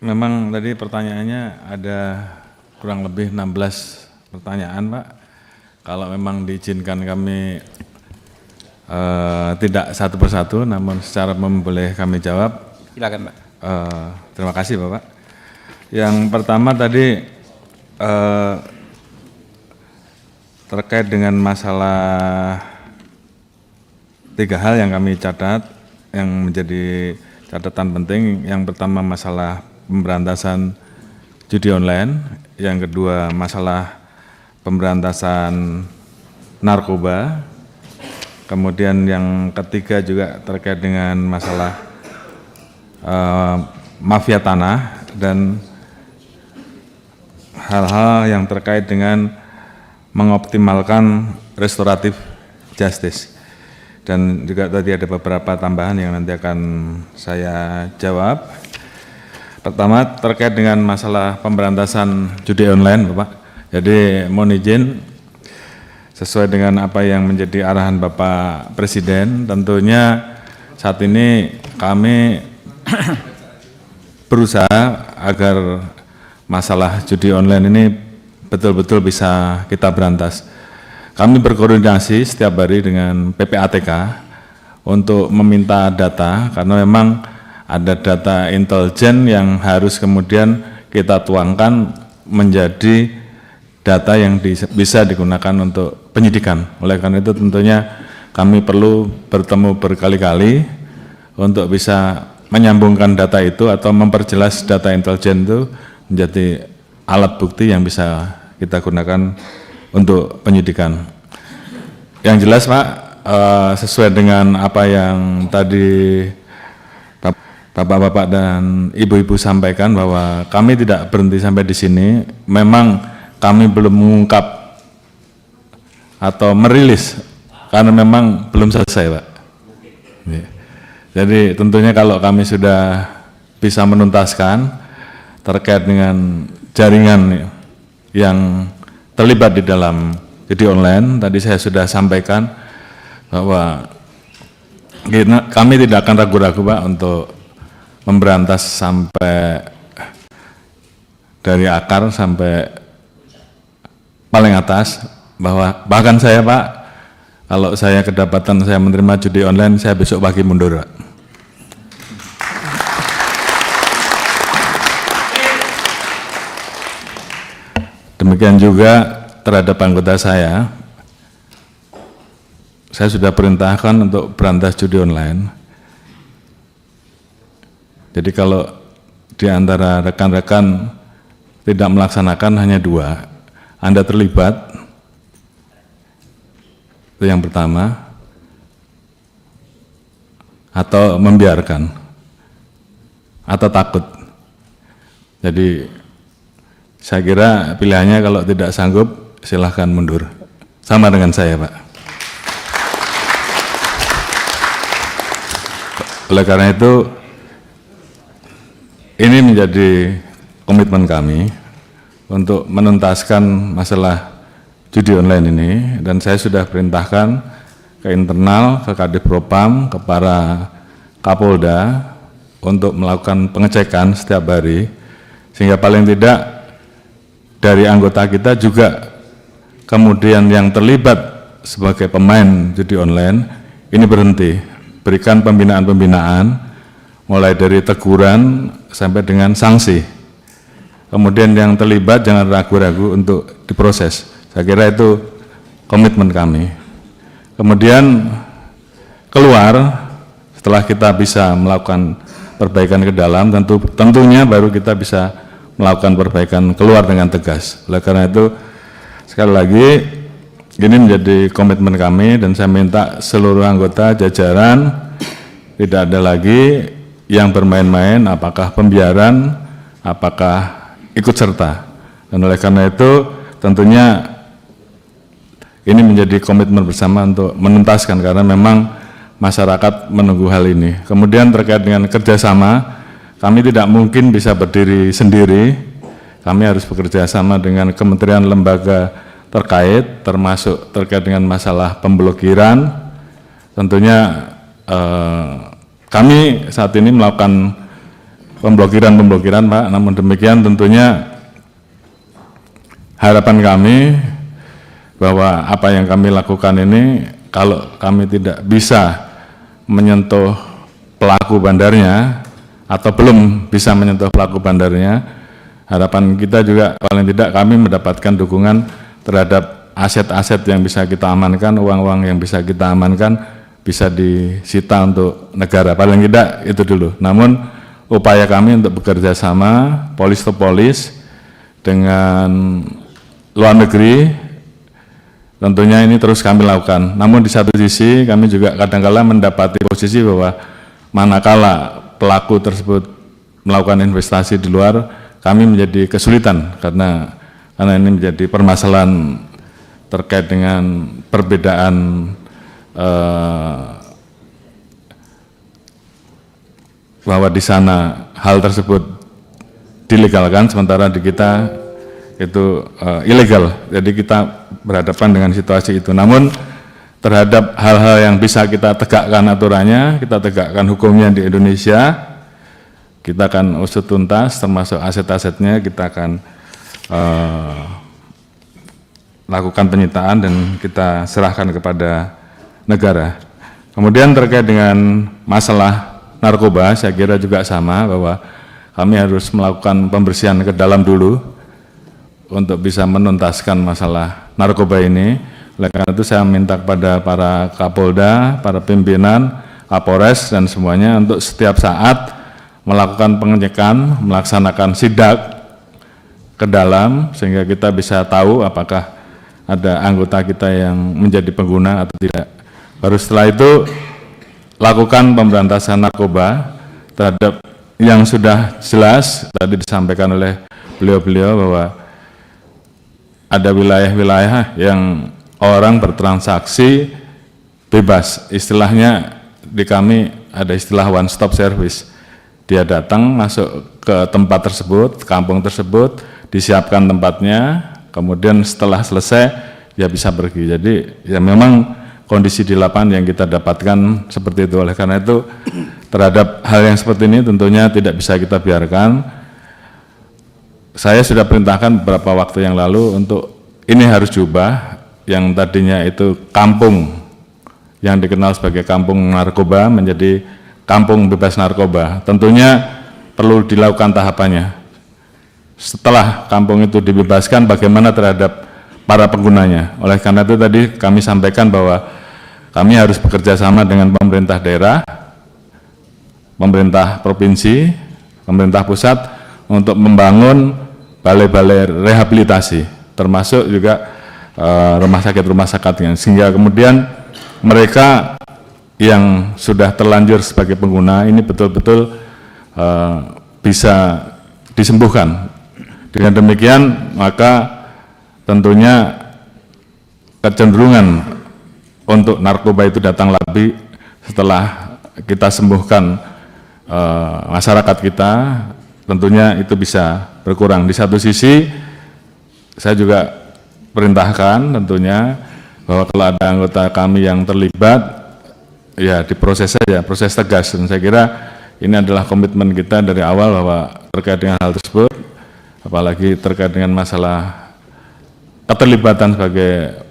memang tadi pertanyaannya ada kurang lebih 16 pertanyaan, Pak. Kalau memang diizinkan kami tidak satu persatu, namun secara umum boleh kami jawab. Silakan, Pak. Terima kasih, Bapak. Yang pertama tadi terkait dengan masalah 3 hal yang kami catat, yang menjadi catatan penting. Yang pertama masalah pemberantasan judi online, yang kedua masalah pemberantasan narkoba, kemudian yang ketiga juga terkait dengan masalah mafia tanah dan hal-hal yang terkait dengan mengoptimalkan restoratif justice. Dan juga tadi ada beberapa tambahan yang nanti akan saya jawab. Pertama terkait dengan masalah pemberantasan judi online, Bapak. Jadi mohon izin sesuai dengan apa yang menjadi arahan Bapak Presiden, tentunya saat ini kami berusaha agar masalah judi online ini betul-betul bisa kita berantas. Kami berkoordinasi setiap hari dengan PPATK untuk meminta data, karena memang ada data intelijen yang harus kemudian kita tuangkan menjadi data yang bisa digunakan untuk penyidikan. Oleh karena itu tentunya kami perlu bertemu berkali-kali untuk bisa menyambungkan data itu atau memperjelas data intelijen itu menjadi alat bukti yang bisa kita gunakan untuk penyidikan. Yang jelas, Pak, sesuai dengan apa yang tadi Bapak-bapak dan Ibu-ibu sampaikan bahwa kami tidak berhenti sampai di sini. Memang kami belum mengungkap atau merilis karena memang belum selesai, Pak. Jadi tentunya kalau kami sudah bisa menuntaskan terkait dengan jaringan yang terlibat di dalam judi online, tadi saya sudah sampaikan bahwa kami tidak akan ragu-ragu, Pak, untuk memberantas sampai dari akar sampai paling atas. Bahwa bahkan saya, Pak, kalau saya kedapatan saya menerima judi online, saya besok pagi mundur, Pak. Demikian juga terhadap anggota saya sudah perintahkan untuk berantas judi online. Jadi kalau di antara rekan-rekan tidak melaksanakan hanya 2, Anda terlibat, itu yang pertama, atau membiarkan, atau takut. Jadi saya kira pilihannya kalau tidak sanggup silahkan mundur. Sama dengan saya, Pak. Oleh karena itu, ini menjadi komitmen kami untuk menuntaskan masalah judi online ini, dan saya sudah perintahkan ke internal, ke Kadif Propam, ke para Kapolda untuk melakukan pengecekan setiap hari, sehingga paling tidak dari anggota kita juga kemudian yang terlibat sebagai pemain judi online ini berhenti, berikan pembinaan-pembinaan mulai dari teguran sampai dengan sanksi. Kemudian yang terlibat jangan ragu-ragu untuk diproses. Saya kira itu komitmen kami. Kemudian keluar setelah kita bisa melakukan perbaikan ke dalam, tentunya baru kita bisa melakukan perbaikan keluar dengan tegas. Oleh karena itu sekali lagi ini menjadi komitmen kami, dan saya minta seluruh anggota jajaran tidak ada lagi yang bermain-main, apakah pembiaran, apakah ikut serta. Dan oleh karena itu tentunya ini menjadi komitmen bersama untuk menuntaskan, karena memang masyarakat menunggu hal ini. Kemudian terkait dengan kerjasama, kami tidak mungkin bisa berdiri sendiri, kami harus bekerja sama dengan kementerian lembaga terkait, termasuk terkait dengan masalah pemblokiran. Tentunya kami saat ini melakukan pemblokiran Pak. Namun demikian tentunya harapan kami bahwa apa yang kami lakukan ini, kalau kami tidak bisa menyentuh pelaku bandarnya atau belum bisa menyentuh pelaku bandarnya, harapan kita juga paling tidak kami mendapatkan dukungan terhadap aset-aset yang bisa kita amankan, uang-uang yang bisa kita amankan bisa disita untuk negara, paling tidak itu dulu. Namun upaya kami untuk bekerja sama polis to polis dengan luar negeri tentunya ini terus kami lakukan. Namun di satu sisi kami juga kadang-kala mendapati posisi bahwa manakala pelaku tersebut melakukan investasi di luar, kami menjadi kesulitan karena ini menjadi permasalahan terkait dengan perbedaan bahwa di sana hal tersebut dilegalkan, sementara di kita itu ilegal. Jadi kita berhadapan dengan situasi itu. Namun terhadap hal-hal yang bisa kita tegakkan aturannya, kita tegakkan hukumnya di Indonesia, kita akan usut tuntas, termasuk aset-asetnya kita akan lakukan penyitaan dan kita serahkan kepada negara. Kemudian terkait dengan masalah narkoba, saya kira juga sama, bahwa kami harus melakukan pembersihan ke dalam dulu untuk bisa menuntaskan masalah narkoba ini. Oleh karena itu saya minta kepada para Kapolda, para pimpinan, Kapolres dan semuanya untuk setiap saat melakukan pengecekan, melaksanakan sidak ke dalam sehingga kita bisa tahu apakah ada anggota kita yang menjadi pengguna atau tidak. Baru setelah itu lakukan pemberantasan narkoba terhadap yang sudah jelas tadi disampaikan oleh beliau-beliau bahwa ada wilayah-wilayah yang orang bertransaksi bebas. Istilahnya di kami ada istilah one stop service. Dia datang masuk ke tempat tersebut, kampung tersebut, disiapkan tempatnya, kemudian setelah selesai dia bisa pergi. Jadi ya memang kondisi di lapangan yang kita dapatkan seperti itu. Oleh karena itu terhadap hal yang seperti ini tentunya tidak bisa kita biarkan. Saya sudah perintahkan beberapa waktu yang lalu untuk ini harus diubah, yang tadinya itu kampung yang dikenal sebagai kampung narkoba menjadi kampung bebas narkoba. Tentunya perlu dilakukan tahapannya. Setelah kampung itu dibebaskan, bagaimana terhadap para penggunanya. Oleh karena itu tadi kami sampaikan bahwa kami harus bekerja sama dengan pemerintah daerah, pemerintah provinsi, pemerintah pusat untuk membangun balai-balai rehabilitasi, termasuk juga rumah sakit sehingga kemudian mereka yang sudah terlanjur sebagai pengguna ini betul-betul bisa disembuhkan. Dengan demikian maka tentunya kecenderungan untuk narkoba itu datang lagi setelah kita sembuhkan masyarakat kita, tentunya itu bisa berkurang. Di satu sisi saya juga perintahkan tentunya bahwa kalau ada anggota kami yang terlibat ya diproses saja, proses tegas. Dan saya kira ini adalah komitmen kita dari awal bahwa terkait dengan hal tersebut, apalagi terkait dengan masalah keterlibatan sebagai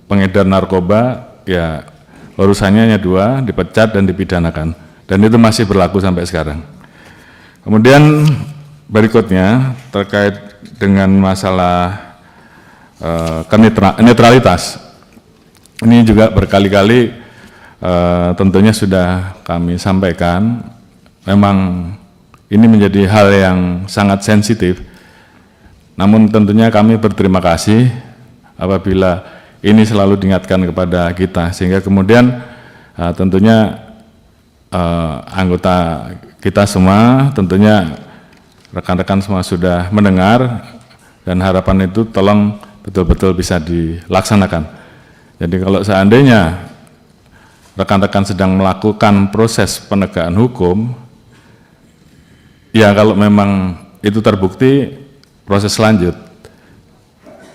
pengedar narkoba, ya urusannya hanya dua, dipecat dan dipidanakan, dan itu masih berlaku sampai sekarang. Kemudian berikutnya terkait dengan masalah netralitas, ini juga berkali-kali tentunya sudah kami sampaikan, memang ini menjadi hal yang sangat sensitif. Namun tentunya kami berterima kasih apabila ini selalu diingatkan kepada kita, sehingga kemudian tentunya anggota kita semua, tentunya rekan-rekan semua sudah mendengar, dan harapan itu tolong betul-betul bisa dilaksanakan. Jadi kalau seandainya rekan-rekan sedang melakukan proses penegakan hukum, ya kalau memang itu terbukti, proses lanjut.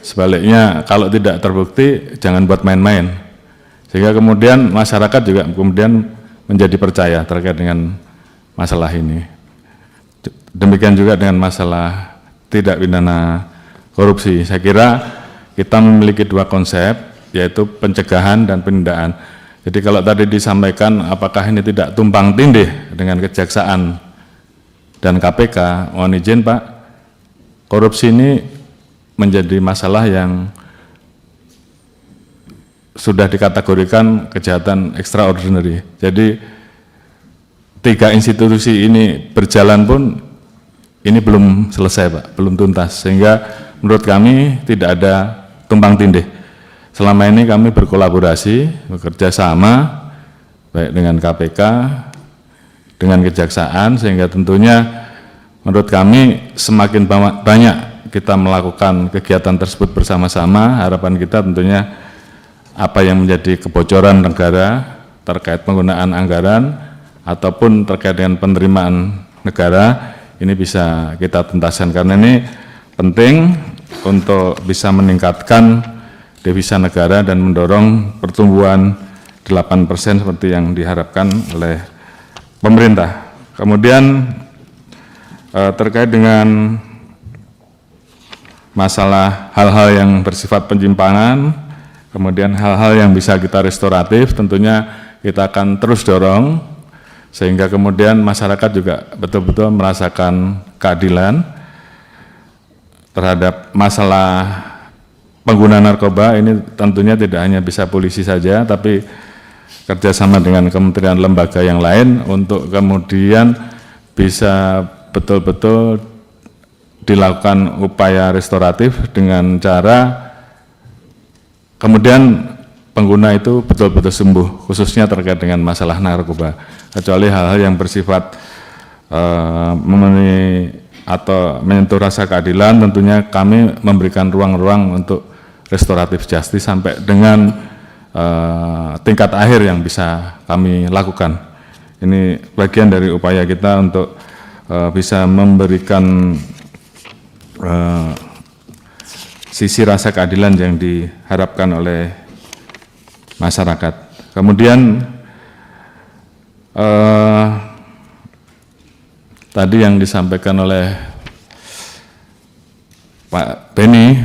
Sebaliknya kalau tidak terbukti, jangan buat main-main. Sehingga kemudian masyarakat juga kemudian menjadi percaya terkait dengan masalah ini. Demikian juga dengan masalah tindak pidana korupsi. Saya kira kita memiliki dua konsep, yaitu pencegahan dan penindakan. Jadi kalau tadi disampaikan apakah ini tidak tumpang tindih dengan Kejaksaan dan KPK, mohon izin Pak, korupsi ini menjadi masalah yang sudah dikategorikan kejahatan extraordinary. Jadi tiga institusi ini berjalan pun ini belum selesai Pak, belum tuntas, sehingga menurut kami tidak ada tumpang tindih. Selama ini kami berkolaborasi, bekerja sama baik dengan KPK, dengan Kejaksaan, sehingga tentunya menurut kami semakin banyak kita melakukan kegiatan tersebut bersama-sama. Harapan kita tentunya apa yang menjadi kebocoran negara terkait penggunaan anggaran ataupun terkait dengan penerimaan negara ini bisa kita tuntaskan, karena ini penting untuk bisa meningkatkan devisa negara dan mendorong pertumbuhan 8% seperti yang diharapkan oleh pemerintah. Kemudian terkait dengan masalah hal-hal yang bersifat penyimpangan, kemudian hal-hal yang bisa kita restoratif, tentunya kita akan terus dorong sehingga kemudian masyarakat juga betul-betul merasakan keadilan terhadap masalah pengguna narkoba. Ini tentunya tidak hanya bisa polisi saja, tapi kerjasama dengan kementerian lembaga yang lain untuk kemudian bisa betul-betul dilakukan upaya restoratif dengan cara kemudian pengguna itu betul-betul sembuh, khususnya terkait dengan masalah narkoba. Kecuali hal-hal yang bersifat memenuhi atau menyentuh rasa keadilan, tentunya kami memberikan ruang-ruang untuk restoratif justice sampai dengan tingkat akhir yang bisa kami lakukan. Ini bagian dari upaya kita untuk bisa memberikan sisi rasa keadilan yang diharapkan oleh masyarakat. Kemudian tadi yang disampaikan oleh Pak Beni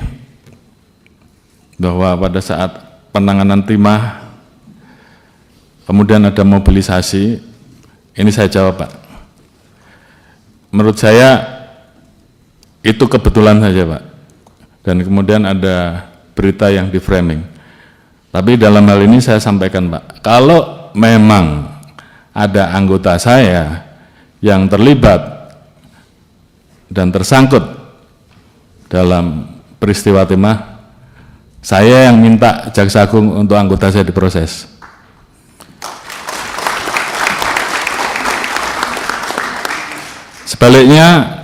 bahwa pada saat penanganan timah kemudian ada mobilisasi, ini saya jawab Pak. Menurut saya itu kebetulan saja Pak, dan kemudian ada berita yang di framing. Tapi dalam hal ini saya sampaikan Pak, kalau memang ada anggota saya yang terlibat dan tersangkut dalam peristiwa timah, saya yang minta Jaksa Agung untuk anggota saya diproses. Sebaliknya,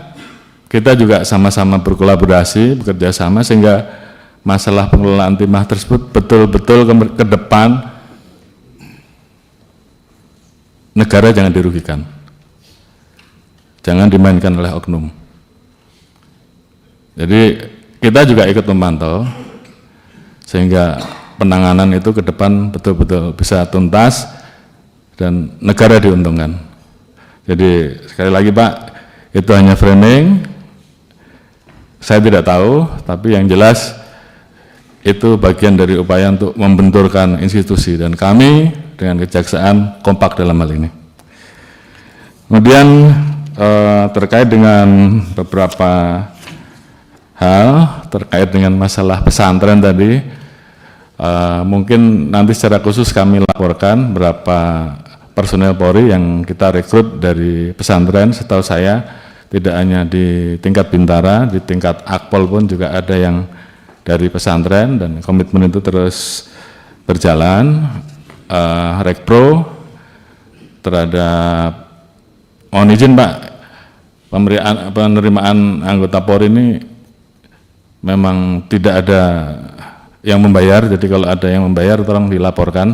kita juga sama-sama berkolaborasi, bekerja sama, sehingga masalah pengelolaan timah tersebut betul-betul ke depan negara jangan dirugikan, jangan dimainkan oleh oknum. Jadi kita juga ikut memantau sehingga penanganan itu ke depan betul-betul bisa tuntas dan negara diuntungkan. Jadi sekali lagi Pak, itu hanya framing, saya tidak tahu, tapi yang jelas itu bagian dari upaya untuk membenturkan institusi, dan kami dengan Kejaksaan kompak dalam hal ini. Kemudian terkait dengan beberapa hal terkait dengan masalah pesantren tadi, mungkin nanti secara khusus kami laporkan berapa personel Polri yang kita rekrut dari pesantren. Setahu saya tidak hanya di tingkat Bintara, di tingkat Akpol pun juga ada yang dari pesantren, dan komitmen itu terus berjalan. Rekpro terhadap, mohon izin Pak, penerimaan anggota Polri ini memang tidak ada yang membayar, jadi kalau ada yang membayar tolong dilaporkan.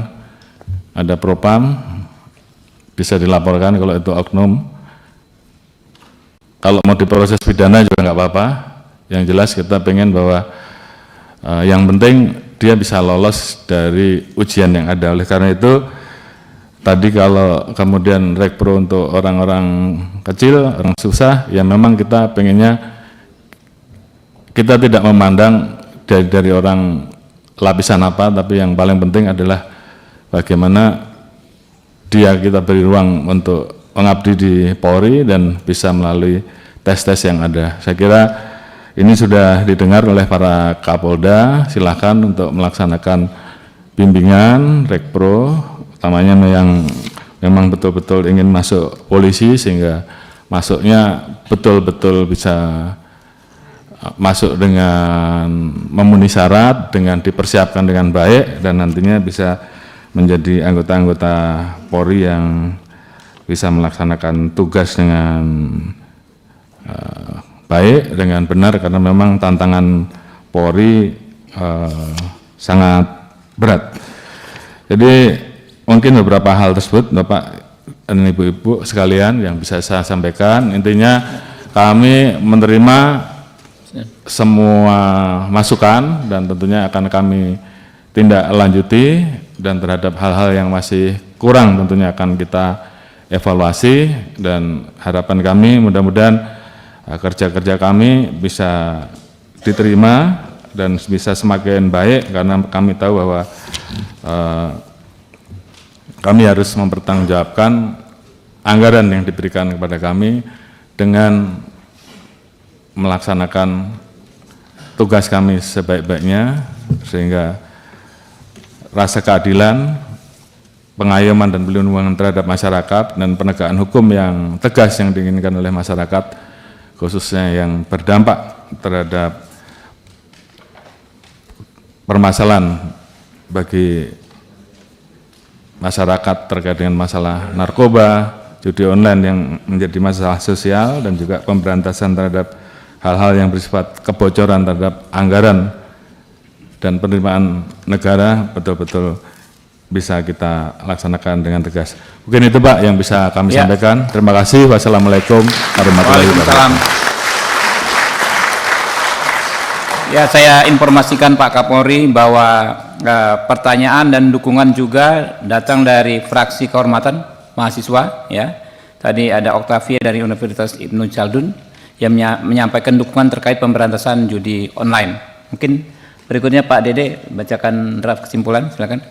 Ada propam, bisa dilaporkan kalau itu oknum. Kalau mau diproses pidana juga nggak apa-apa. Yang jelas kita pengen bahwa yang penting dia bisa lolos dari ujian yang ada. Oleh karena itu tadi kalau kemudian Rekpro untuk orang-orang kecil, orang susah, ya memang kita pengennya kita tidak memandang dari orang lapisan apa, tapi yang paling penting adalah bagaimana kita beri ruang untuk mengabdi di Polri dan bisa melalui tes-tes yang ada. Saya kira ini sudah didengar oleh para Kapolda, silakan untuk melaksanakan bimbingan Rekpro, utamanya yang memang betul-betul ingin masuk polisi sehingga masuknya betul-betul bisa masuk dengan memenuhi syarat, dengan dipersiapkan dengan baik, dan nantinya bisa menjadi anggota-anggota Polri yang bisa melaksanakan tugas dengan baik, dengan benar, karena memang tantangan Polri sangat berat. Jadi mungkin beberapa hal tersebut Bapak dan Ibu-Ibu sekalian yang bisa saya sampaikan. Intinya kami menerima semua masukan dan tentunya akan kami tindak lanjuti, dan terhadap hal-hal yang masih kurang tentunya akan kita evaluasi, dan harapan kami mudah-mudahan kerja-kerja kami bisa diterima dan bisa semakin baik, karena kami tahu bahwa kami harus mempertanggungjawabkan anggaran yang diberikan kepada kami dengan melaksanakan tugas kami sebaik-baiknya, sehingga rasa keadilan, pengayoman dan perlindungan terhadap masyarakat, dan penegakan hukum yang tegas yang diinginkan oleh masyarakat, khususnya yang berdampak terhadap permasalahan bagi masyarakat terkait dengan masalah narkoba, judi online yang menjadi masalah sosial, dan juga pemberantasan terhadap hal-hal yang bersifat kebocoran terhadap anggaran dan penerimaan negara betul-betul bisa kita laksanakan dengan tegas. Mungkin itu Pak yang bisa kami sampaikan. Terima kasih. Wassalamualaikum warahmatullahi wabarakatuh. Ya, saya informasikan Pak Kapolri bahwa pertanyaan dan dukungan juga datang dari fraksi kehormatan mahasiswa. Ya, tadi ada Oktavia dari Universitas Ibnu Khaldun yang menyampaikan dukungan terkait pemberantasan judi online. Mungkin berikutnya Pak Dede bacakan draft kesimpulan, silakan.